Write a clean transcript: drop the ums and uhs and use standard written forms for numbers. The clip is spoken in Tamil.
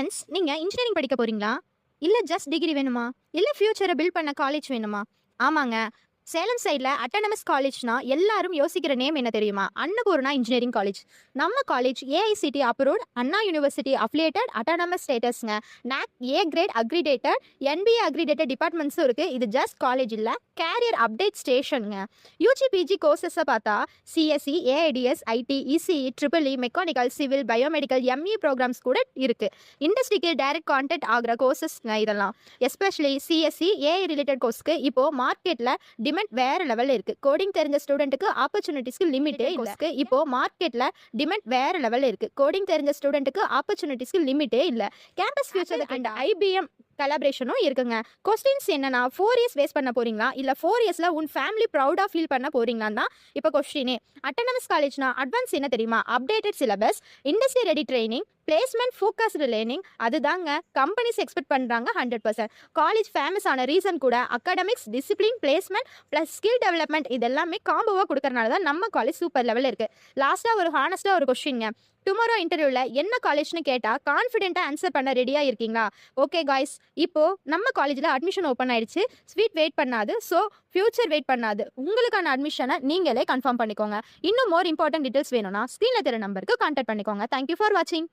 ஃப்ரெண்ட்ஸ், நீங்க இன்ஜினியரிங் படிக்க போறீங்களா? இல்ல ஜஸ்ட் டிகிரி வேணுமா? இல்ல ஃபியூச்சர பில்ட் பண்ண காலேஜ் வேணுமா? ஆமாங்க. சேலம் சைட்ல அட்டானமஸ் காலேஜ்னா எல்லாரும் யோசிக்கிற நேம் என்ன தெரியுமா? Annapoorna engineering college. நம்ம college AICTE approved, Anna university affiliated autonomous ஸ்டேட்டஸ்ங்க. NAAC A grade accredited, NBA accredited டிபார்ட்மெண்ட்ஸும் இருக்கு. இது ஜஸ்ட் காலேஜ் இல்ல, கேரியர் அப்டேட் ஸ்டேஷன்ங்க. யூஜி பிஜி கோர்சஸை பார்த்தா CSE, AIDS, IT, ECE, triple E, mechanical, civil, biomedical, ME programmes கூட இருக்கு. இண்டஸ்ட்ரிக்கு டைரக்ட் கான்டெக்ட் ஆகிற கோர்சஸ்ங்க இதெல்லாம். எஸ்பெஷலி சிஎஸ்சி, ஏஐ ரிலேட்டட் கோர்ஸ்க்கு இப்போ மார்க்கெட்ல டிமாண்ட் வேற லெவல்ல இருக்கு. கோடிங் தெரிஞ்ச ஸ்டூடெண்ட்டுக்கு ஆப்பர்ச்சுனிட்டிஸ்க்கு லிமிட்டே இல்ல. இப்போ மார்க்கெட்ல டிமாண்ட் வேற லெவல்ல இருக்கு. கோடிங் தெரிஞ்ச ஸ்டூடெண்ட்டுக்கு ஆப்பர்ச்சுனிட்டிஸ்க்கு லிமிட்டே இல்ல. கேம்பஸ் ஃபியூச்சர் அண்ட் ஐபிஎம் கலாபரேஷனும் இருக்குங்க. கொஸ்டின்ஸ் என்னன்னா 4 இயர்ஸ் வேஸ்ட் பண்ண போறீங்களா, இல்ல 4 இயர்ஸ்ல உன் ஃபேமிலி ப்ரௌடா ஃபீல் பண்ண போறீங்களான்னு தான் இப்போ கொஸ்டினே. அட்டானமஸ் காலேஜ்னா அட்வான்ஸ் என்ன தெரியுமா? Updated syllabus, industry ready training, placement focused learning. அதுதாங்க கம்பெனிஸ் எக்ஸ்பெக்ட் பண்றாங்க 100%. காலேஜ் ஃபேமஸ் ஆன ரீசன் கூட academics, discipline, placement plus skill development இதெல்லாமே காம்போவா கொடுக்கறனால தான் நம்ம காலேஜ் சூப்பர் லெவல்ல இருக்கு. லாஸ்டா ஒரு ஹானஸ்டா ஒரு கொஸ்டின்ங்க. டுமாரோ இன்டர்வியூல என்ன காலேஜ்னு கேட்டா கான்ஃபிடென்ட்டா ஆன்சர் பண்ண ரெடியா இருக்கீங்களா? ஓகே காய்ஸ், இப்போ நம்ம காலேஜ்ல அட்மிஷன் ஓப்பன் ஆயிடுச்சு. ஸ்வீட் வெயிட் பண்ணாது, ஸோ ஃபியூச்சர் வெயிட் பண்ணாது. உங்களுக்கான அட்மிஷனை நீங்களே கன்ஃபார்ம் பண்ணிக்கோங்க. இன்னும் மோர் இம்பார்ட்டன்ட் டீடைல்ஸ் வேணும்னா ஸ்க்ரீன்ல தெரிய நம்பருக்கு கான்டாக்ட் பண்ணிக்கோங்க. தேங்க்யூ ஃபார் வாட்சிங்.